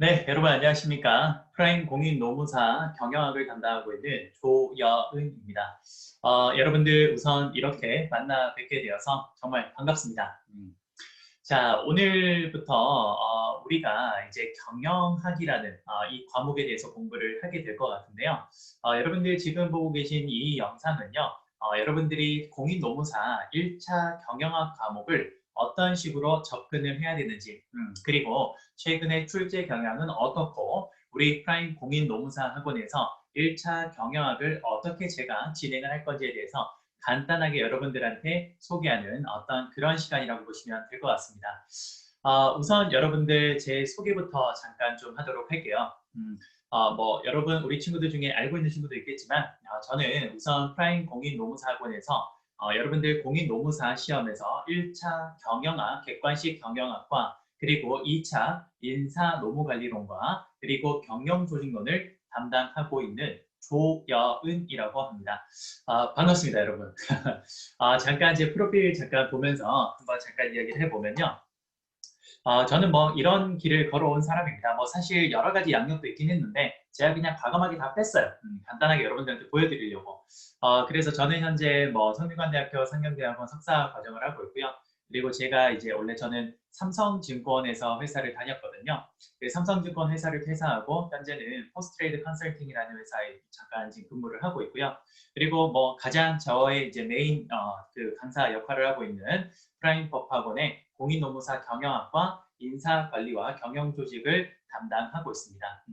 네, 여러분 안녕하십니까? 프라임 공인노무사 경영학을 담당하고 있는 조여은입니다. 여러분들 우선 이렇게 만나 뵙게 되어서 정말 반갑습니다. 자, 오늘부터 우리가 이제 경영학이라는 이 과목에 대해서 공부를 하게 될 것 같은데요. 여러분들 지금 보고 계신 이 영상은요. 여러분들이 공인노무사 1차 경영학 과목을 어떤 식으로 접근을 해야 되는지, 그리고 최근에 출제 경향은 어떻고 우리 프라임 공인노무사 학원에서 1차 경영학을 어떻게 제가 진행을 할 건지에 대해서 간단하게 여러분들한테 소개하는 어떤 그런 시간이라고 보시면 될 것 같습니다. 우선 여러분들 제 소개부터 잠깐 좀 하도록 할게요. 여러분 우리 친구들 중에 알고 있는 친구도 있겠지만 저는 우선 프라임 공인노무사학원에서 여러분들 공인노무사 시험에서 1차 경영학, 객관식 경영학과 그리고 2차 인사노무관리론과 그리고 경영조직론을 담당하고 있는 조여은이라고 합니다. 반갑습니다, 여러분. 잠깐 제 프로필 잠깐 보면서 한번 잠깐 이야기를 해보면요. 저는 뭐 이런 길을 걸어온 사람입니다. 뭐 사실 여러 가지 양력도 있긴 했는데 제가 그냥 과감하게 다 뺐어요. 간단하게 여러분들한테 보여드리려고. 그래서 저는 현재 뭐 성균관대학교 상경대학원 석사 과정을 하고 있고요. 그리고 제가 이제 원래 저는 삼성증권에서 회사를 다녔거든요. 그 삼성증권 회사를 퇴사하고 현재는 포스트레이드 컨설팅이라는 회사에 잠깐 지금 근무를 하고 있고요. 그리고 뭐 가장 저의 이제 메인 그 강사 역할을 하고 있는 프라임 법학원의 공인노무사 경영학과 인사관리와 경영조직을 담당하고 있습니다.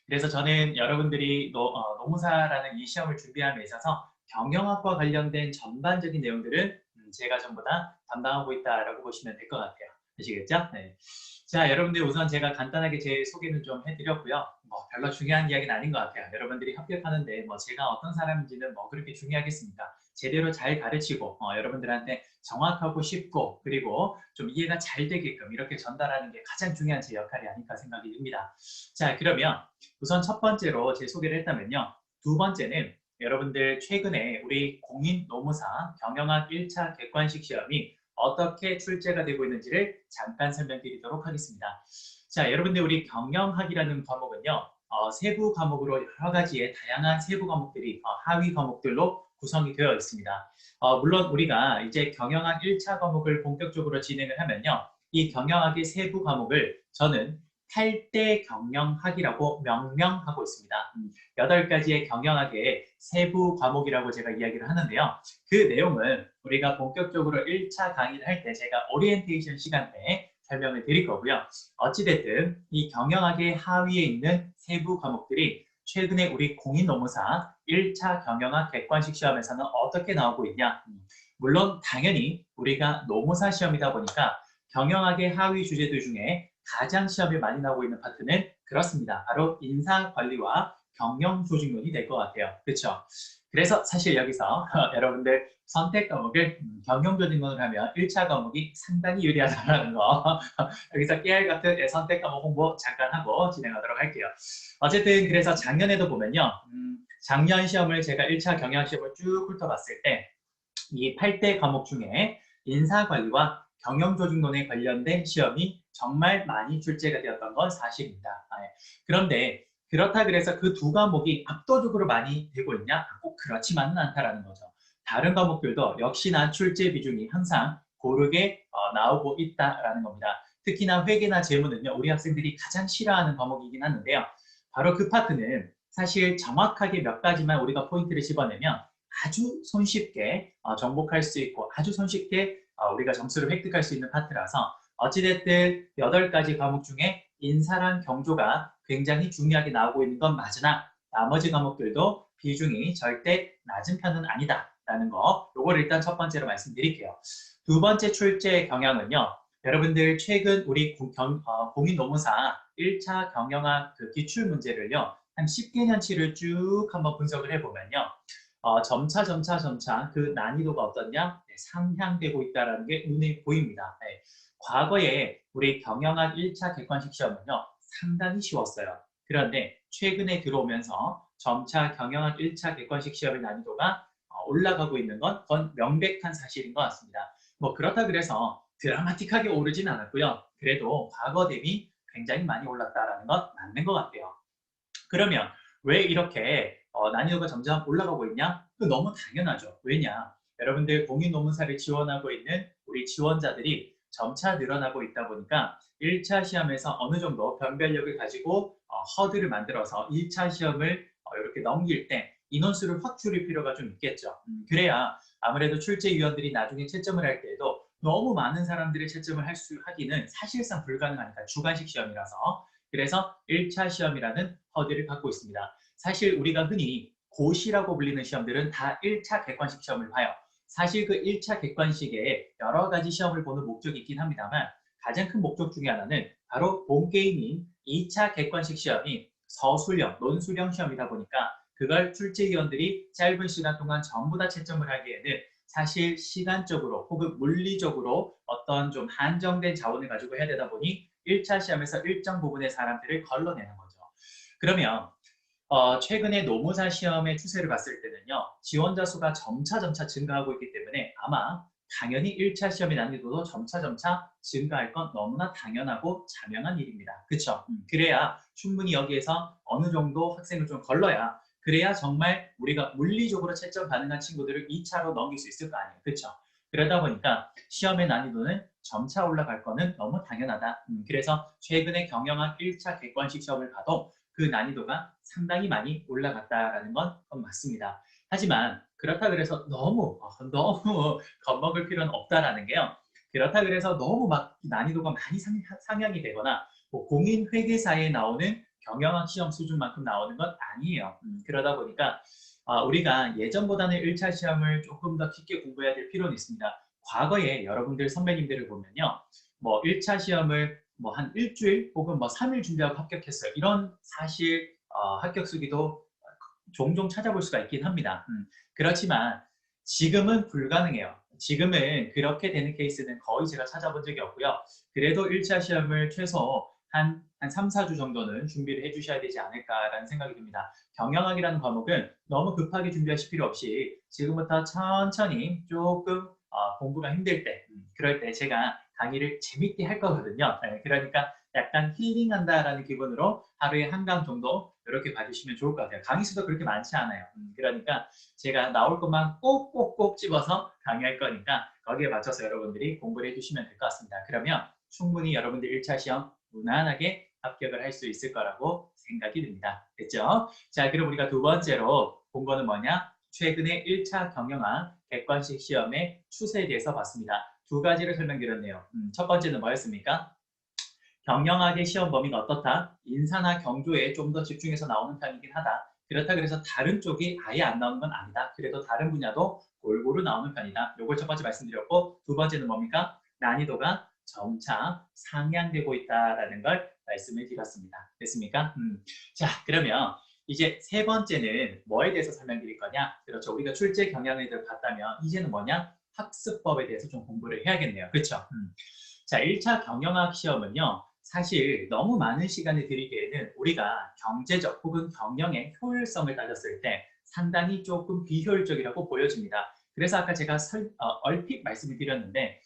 그래서 저는 여러분들이 노무사라는 이 시험을 준비함에 있어서 경영학과 관련된 전반적인 내용들은 제가 전부 다 담당하고 있다라고 보시면 될 것 같아요. 아시겠죠? 네. 자, 여러분들 우선 제가 간단하게 제 소개는 좀 해드렸고요. 뭐 별로 중요한 이야기는 아닌 것 같아요. 여러분들이 합격하는데 뭐 제가 어떤 사람인지는 뭐 그렇게 중요하겠습니까? 제대로 잘 가르치고 여러분들한테 정확하고 쉽고 그리고 좀 이해가 잘 되게끔 이렇게 전달하는 게 가장 중요한 제 역할이 아닐까 생각이 듭니다. 자, 그러면 우선 첫 번째로 제 소개를 했다면요. 두 번째는 여러분들 최근에 우리 공인노무사 경영학 1차 객관식 시험이 어떻게 출제가 되고 있는지를 잠깐 설명드리도록 하겠습니다. 자, 여러분들 우리 경영학이라는 과목은요. 세부 과목으로 여러 가지의 다양한 세부 과목들이 하위 과목들로 구성이 되어 있습니다. 물론 우리가 이제 경영학 1차 과목을 본격적으로 진행을 하면요. 이 경영학의 세부 과목을 저는 8대 경영학이라고 명명하고 있습니다. 8가지의 경영학의 세부 과목이라고 제가 이야기를 하는데요. 그 내용은 우리가 본격적으로 1차 강의를 할 때 제가 오리엔테이션 시간 때 설명을 드릴 거고요. 어찌됐든 이 경영학의 하위에 있는 세부 과목들이 최근에 우리 공인노무사 1차 경영학 객관식 시험에서는 어떻게 나오고 있냐. 물론 당연히 우리가 노무사 시험이다 보니까 경영학의 하위 주제들 중에 가장 시험에 많이 나오고 있는 파트는 그렇습니다. 바로 인사관리와 경영조직론이 될 것 같아요. 그렇죠? 그래서 사실 여기서 여러분들 선택 과목을 경영조직론을 하면 1차 과목이 상당히 유리하다는 거 여기서 깨알 같은 선택 과목 홍보 잠깐 하고 진행하도록 할게요. 어쨌든 그래서 작년에도 보면요. 작년 시험을 제가 1차 경영 시험을 쭉 훑어봤을 때 이 8대 과목 중에 인사관리와 경영조직론에 관련된 시험이 정말 많이 출제가 되었던 건 사실입니다. 그런데 그렇다 그래서 그 두 과목이 압도적으로 많이 되고 있냐? 꼭 그렇지만은 않다라는 거죠. 다른 과목들도 역시나 출제 비중이 항상 고르게 나오고 있다라는 겁니다. 특히나 회계나 재무는요. 우리 학생들이 가장 싫어하는 과목이긴 하는데요. 바로 그 파트는 사실 정확하게 몇 가지만 우리가 포인트를 집어내면 아주 손쉽게 정복할 수 있고 아주 손쉽게 우리가 점수를 획득할 수 있는 파트라서 어찌됐든 8가지 과목 중에 인사랑 경조가 굉장히 중요하게 나오고 있는 건 맞으나 나머지 과목들도 비중이 절대 낮은 편은 아니다라는 거 요걸 일단 첫 번째로 말씀드릴게요. 두 번째 출제 경향은요. 여러분들 최근 우리 공인노무사 1차 경영학 그 기출문제를요. 한 10개년치를 쭉 한번 분석을 해보면요. 점차 그 난이도가 어떻냐? 네, 상향되고 있다는 게 눈에 보입니다. 네. 과거에 우리 경영학 1차 객관식 시험은요. 상당히 쉬웠어요. 그런데 최근에 들어오면서 점차 경영학 1차 객관식 시험의 난이도가 올라가고 있는 건 그건 명백한 사실인 것 같습니다. 뭐 그렇다 그래서 드라마틱하게 오르진 않았고요. 그래도 과거 대비 굉장히 많이 올랐다라는 건 맞는 것 같아요. 그러면 왜 이렇게 난이도가 점점 올라가고 있냐? 그 너무 당연하죠. 왜냐? 여러분들 공인 논문사를 지원하고 있는 우리 지원자들이 점차 늘어나고 있다 보니까 1차 시험에서 어느 정도 변별력을 가지고 허들을 만들어서 2차 시험을 이렇게 넘길 때 인원수를 확 줄일 필요가 좀 있겠죠. 그래야 아무래도 출제위원들이 나중에 채점을 할 때에도 너무 많은 사람들의 채점을 하기는 사실상 불가능하니까 주관식 시험이라서 그래서 1차 시험이라는 허들을 갖고 있습니다. 사실 우리가 흔히 고시라고 불리는 시험들은 다 1차 객관식 시험을 봐요. 사실 그 1차 객관식에 여러 가지 시험을 보는 목적이 있긴 합니다만 가장 큰 목적 중에 하나는 바로 본 게임인 2차 객관식 시험이 서술형, 논술형 시험이다 보니까 그걸 출제위원들이 짧은 시간 동안 전부 다 채점을 하기에는 사실 시간적으로 혹은 물리적으로 어떤 좀 한정된 자원을 가지고 해야 되다 보니 1차 시험에서 일정 부분의 사람들을 걸러내는 거죠. 그러면 최근에 노무사 시험의 추세를 봤을 때는요. 지원자 수가 점차 증가하고 있기 때문에 아마 당연히 1차 시험의 난이도도 점차 증가할 건 너무나 당연하고 자명한 일입니다. 그렇죠? 그래야 충분히 여기에서 어느 정도 학생을 좀 걸러야 그래야 정말 우리가 물리적으로 채점 가능한 친구들을 2차로 넘길 수 있을 거 아니에요. 그렇죠? 그러다 보니까 시험의 난이도는 점차 올라갈 거는 너무 당연하다. 그래서 최근에 경영학 1차 객관식 시험을 봐도 그 난이도가 상당히 많이 올라갔다라는 건 맞습니다. 하지만 그렇다 그래서 너무 겁먹을 필요는 없다라는 게요. 그렇다 그래서 너무 막 난이도가 많이 상향이 되거나 뭐 공인회계사에 나오는 경영학 시험 수준만큼 나오는 건 아니에요. 그러다 보니까 우리가 예전보다는 1차 시험을 조금 더 깊게 공부해야 될 필요는 있습니다. 과거에 여러분들 선배님들을 보면요. 뭐 1차 시험을 뭐 한 일주일 혹은 뭐 3일 준비하고 합격했어요. 이런 사실 합격 수기도 종종 찾아볼 수가 있긴 합니다. 그렇지만 지금은 불가능해요. 지금은 그렇게 되는 케이스는 거의 제가 찾아본 적이 없고요. 그래도 1차 시험을 최소 한 3, 4주 정도는 준비를 해주셔야 되지 않을까라는 생각이 듭니다. 경영학이라는 과목은 너무 급하게 준비하실 필요 없이 지금부터 천천히 조금 공부가 힘들 때, 그럴 때 제가 강의를 재밌게 할 거거든요. 네, 그러니까 약간 힐링한다라는 기분으로 하루에 한 강 정도 이렇게 봐주시면 좋을 것 같아요. 강의 수도 그렇게 많지 않아요. 그러니까 제가 나올 것만 꼭꼭꼭 집어서 강의할 거니까 거기에 맞춰서 여러분들이 공부를 해주시면 될 것 같습니다. 그러면 충분히 여러분들 1차 시험 무난하게 합격을 할 수 있을 거라고 생각이 듭니다. 됐죠? 자, 그럼 우리가 두 번째로 본 거는 뭐냐? 최근에 1차 경영학 객관식 시험의 추세에 대해서 봤습니다. 두 가지를 설명드렸네요. 첫 번째는 뭐였습니까? 경영학의 시험 범위가 어떻다? 인사나 경조에 좀 더 집중해서 나오는 편이긴 하다. 그렇다 그래서 다른 쪽이 아예 안 나오는 건 아니다. 그래도 다른 분야도 골고루 나오는 편이다. 요걸 첫 번째 말씀드렸고 두 번째는 뭡니까? 난이도가 점차 상향되고 있다라는 걸 말씀을 드렸습니다. 됐습니까? 자, 그러면 이제 세 번째는 뭐에 대해서 설명드릴 거냐? 그렇죠. 우리가 출제 경향을 봤다면 이제는 뭐냐? 학습법에 대해서 좀 공부를 해야겠네요. 그렇죠? 자, 1차 경영학 시험은요. 사실 너무 많은 시간을 들이기에는 우리가 경제적 혹은 경영의 효율성을 따졌을 때 상당히 조금 비효율적이라고 보여집니다. 그래서 아까 제가 얼핏 말씀을 드렸는데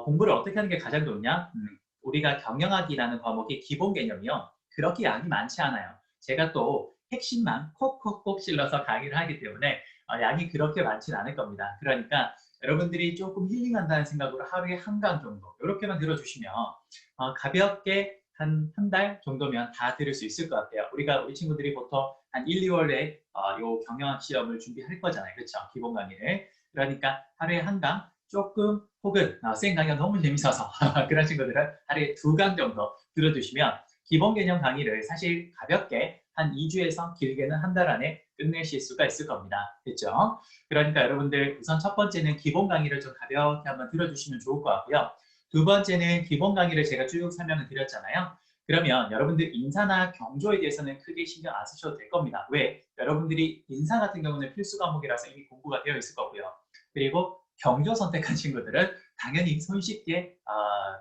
공부를 어떻게 하는 게 가장 좋냐? 우리가 경영학이라는 과목의 기본 개념이요. 그렇게 양이 많지 않아요. 제가 또 핵심만 콕콕콕 찔러서 강의를 하기 때문에 양이 그렇게 많지는 않을 겁니다. 그러니까 여러분들이 조금 힐링한다는 생각으로 하루에 한 강 정도 이렇게만 들어주시면 가볍게 한 달 정도면 다 들을 수 있을 것 같아요. 우리 친구들이 보통 한 1, 2월에 요 경영학 시험을 준비할 거잖아요. 그렇죠? 기본 강의를. 그러니까 하루에 한 강 조금 혹은 쌤 강의가 너무 재밌어서 그런 친구들은 하루에 2강 정도 들어주시면 기본 개념 강의를 사실 가볍게 한 2주에서 길게는 한 달 안에 끝내실 수가 있을 겁니다. 됐죠? 그러니까 여러분들 우선 첫 번째는 기본 강의를 좀 가볍게 한번 들어주시면 좋을 것 같고요. 두 번째는 기본 강의를 제가 쭉 설명을 드렸잖아요. 그러면 여러분들 인사나 경조에 대해서는 크게 신경 안 쓰셔도 될 겁니다. 왜? 여러분들이 인사 같은 경우는 필수 과목이라서 이미 공부가 되어 있을 거고요. 그리고 경조 선택한 친구들은 당연히 손쉽게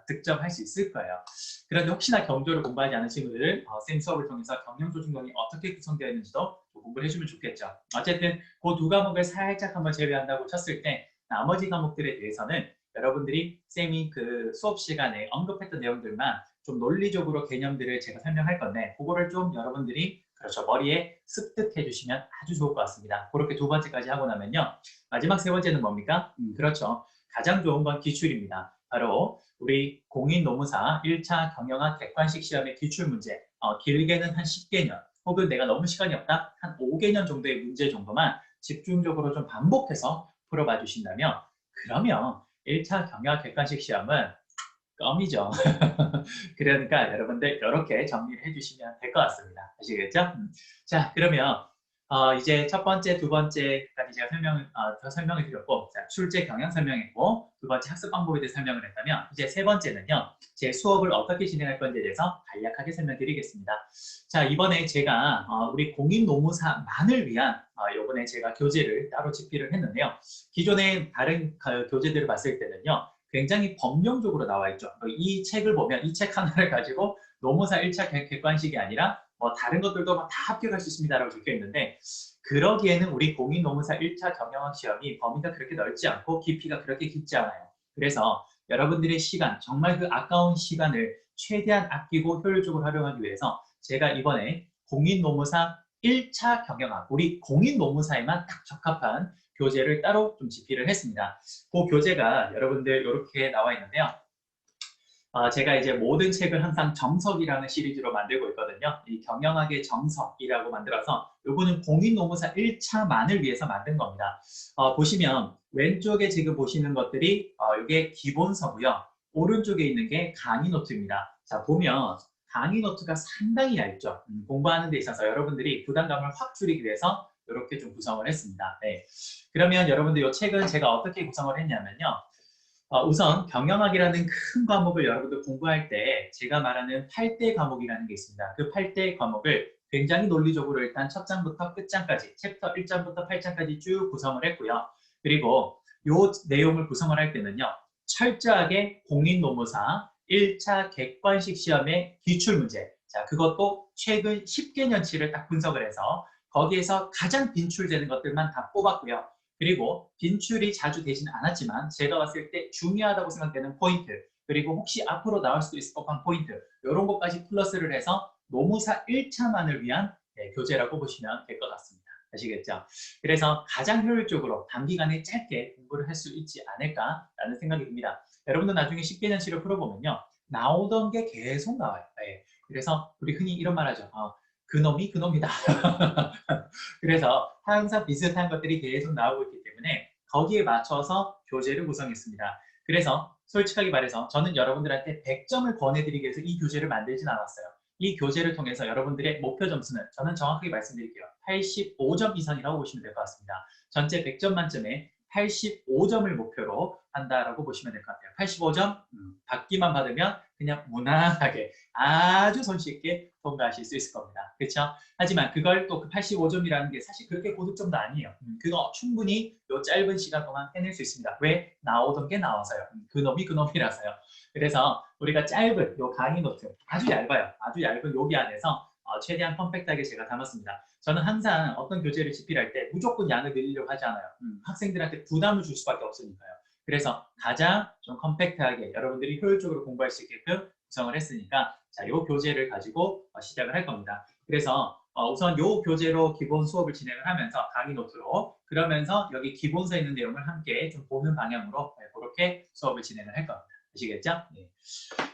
득점할 수 있을 거예요. 그런데 혹시나 경조를 공부하지 않은 친구들은 쌤 수업을 통해서 경영조직론이 어떻게 구성되어 있는지도 공부를 해주면 좋겠죠. 어쨌든 그 두 과목을 살짝 한번 제외한다고 쳤을 때 나머지 과목들에 대해서는 여러분들이 쌤이 그 수업 시간에 언급했던 내용들만 좀 논리적으로 개념들을 제가 설명할 건데 그거를 좀 여러분들이 그렇죠. 머리에 습득해 주시면 아주 좋을 것 같습니다. 그렇게 두 번째까지 하고 나면요. 마지막 세 번째는 뭡니까? 그렇죠. 가장 좋은 건 기출입니다. 바로 우리 공인노무사 1차 경영학 객관식 시험의 기출문제 길게는 한 10개년 혹은 내가 너무 시간이 없다 한 5개년 정도의 문제 정도만 집중적으로 좀 반복해서 풀어봐 주신다면 그러면 1차 경영학 객관식 시험은 껌이죠. 그러니까 여러분들 이렇게 정리를 해주시면 될 것 같습니다. 아시겠죠? 자, 그러면 이제 첫 번째, 두 번째까지 제가 더 설명을 드렸고, 자, 출제 경향 설명했고, 두 번째 학습 방법에 대해 설명을 했다면, 이제 세 번째는요, 제 수업을 어떻게 진행할 건지에 대해서 간략하게 설명드리겠습니다. 자, 이번에 제가 우리 공인노무사만을 위한 이번에 제가 교재를 따로 집필을 했는데요. 기존의 다른 교재들을 봤을 때는요, 굉장히 법령적으로 나와 있죠. 이 책을 보면 이 책 하나를 가지고 노무사 1차 객관식이 아니라 뭐 다른 것들도 다 합격할 수 있습니다라고 적혀 있는데 그러기에는 우리 공인노무사 1차 경영학 시험이 범위가 그렇게 넓지 않고 깊이가 그렇게 깊지 않아요. 그래서 여러분들의 시간, 정말 그 아까운 시간을 최대한 아끼고 효율적으로 활용하기 위해서 제가 이번에 공인노무사 1차 경영학, 우리 공인노무사에만 딱 적합한 교재를 따로 좀 집필을 했습니다. 그 교재가 여러분들 이렇게 나와 있는데요. 제가 이제 모든 책을 항상 정석이라는 시리즈로 만들고 있거든요. 이 경영학의 정석이라고 만들어서 이거는 공인노무사 1차만을 위해서 만든 겁니다. 보시면 왼쪽에 지금 보시는 것들이 이게 기본서고요. 오른쪽에 있는 게 강의 노트입니다. 자, 보면 강의 노트가 상당히 얇죠. 공부하는 데 있어서 여러분들이 부담감을 확 줄이기 위해서 이렇게 좀 구성을 했습니다. 네. 그러면 여러분들 이 책은 제가 어떻게 구성을 했냐면요. 우선 경영학이라는 큰 과목을 여러분들 공부할 때 제가 말하는 8대 과목이라는 게 있습니다. 그 8대 과목을 굉장히 논리적으로 일단 첫 장부터 끝장까지 챕터 1장부터 8장까지 쭉 구성을 했고요. 그리고 이 내용을 구성을 할 때는요. 철저하게 공인노무사 1차 객관식 시험의 기출문제 자 그것도 최근 10개년치를 딱 분석을 해서 거기에서 가장 빈출되는 것들만 다 뽑았고요. 그리고 빈출이 자주 되지는 않았지만 제가 봤을 때 중요하다고 생각되는 포인트 그리고 혹시 앞으로 나올 수도 있을 법한 포인트 이런 것까지 플러스를 해서 노무사 1차만을 위한 교재라고 보시면 될 것 같습니다. 아시겠죠? 그래서 가장 효율적으로 단기간에 짧게 공부를 할 수 있지 않을까라는 생각이 듭니다. 여러분들 나중에 10개년치를 풀어보면요. 나오던 게 계속 나와요. 네. 그래서 우리 흔히 이런 말 하죠. 그놈이 그놈이다. 그래서 항상 비슷한 것들이 계속 나오고 있기 때문에 거기에 맞춰서 교재를 구성했습니다. 그래서 솔직하게 말해서 저는 여러분들한테 100점을 권해드리기 위해서 이 교재를 만들진 않았어요. 이 교재를 통해서 여러분들의 목표 점수는 저는 정확하게 말씀드릴게요. 85점 이상이라고 보시면 될 것 같습니다. 전체 100점 만점에 85점을 목표로 한다라고 보시면 될 것 같아요. 85점 받기만 받으면 그냥 무난하게 아주 손쉽게 통과하실 수 있을 겁니다. 그렇죠? 하지만 그걸 또 그 85점이라는 게 사실 그렇게 고득점도 아니에요. 그거 충분히 요 짧은 시간 동안 해낼 수 있습니다. 왜? 나오던 게 나와서요. 그놈이 그놈이라서요. 그래서 우리가 짧은 요 강의 노트 아주 얇아요. 아주 얇은 여기 안에서 최대한 컴팩트하게 제가 담았습니다. 저는 항상 어떤 교재를 집필할 때 무조건 양을 늘리려고 하지 않아요. 학생들한테 부담을 줄 수밖에 없으니까요. 그래서 가장 좀 컴팩트하게 여러분들이 효율적으로 공부할 수 있게끔 구성을 했으니까 자, 이 교재를 가지고 시작을 할 겁니다. 그래서 우선 이 교재로 기본 수업을 진행을 하면서 강의 노트로 그러면서 여기 기본서에 있는 내용을 함께 좀 보는 방향으로 그렇게 수업을 진행을 할 겁니다. 아시겠죠? 네.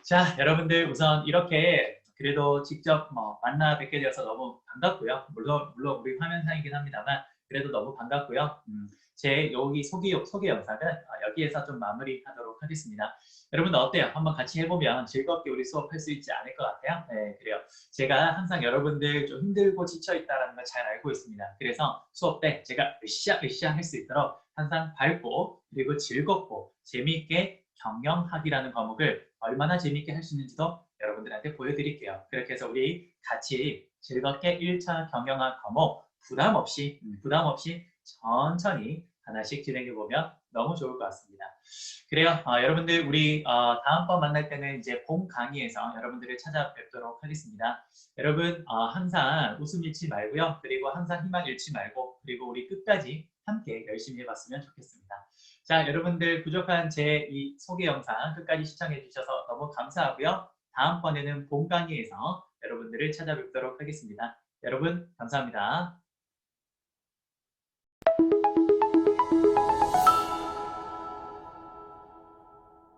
자, 여러분들 우선 이렇게 그래도 직접 만나 뵙게 되어서 너무 반갑고요. 물론 우리 화면상이긴 합니다만 그래도 너무 반갑고요. 제 여기 소개 영상은 여기에서 좀 마무리하도록 하겠습니다. 여러분들 어때요? 한번 같이 해보면 즐겁게 우리 수업할 수 있지 않을 것 같아요. 네, 그래요. 제가 항상 여러분들 좀 힘들고 지쳐있다는 걸 잘 알고 있습니다. 그래서 수업 때 제가 으쌰 할 수 있도록 항상 밝고 그리고 즐겁고 재미있게 경영학이라는 과목을 얼마나 재미있게 할 수 있는지도 여러분들한테 보여드릴게요. 그렇게 해서 우리 같이 즐겁게 1차 경영학 과목 부담 없이 천천히 하나씩 진행해보면 너무 좋을 것 같습니다. 그래요. 여러분들 우리 다음번 만날 때는 이제 본 강의에서 여러분들을 찾아뵙도록 하겠습니다. 여러분 항상 웃음 잃지 말고요. 그리고 항상 희망 잃지 말고 그리고 우리 끝까지 함께 열심히 해봤으면 좋겠습니다. 자, 여러분들 부족한 제 이 소개 영상 끝까지 시청해 주셔서 너무 감사하고요. 다음번에는 본 강의에서 여러분들을 찾아뵙도록 하겠습니다. 여러분 감사합니다.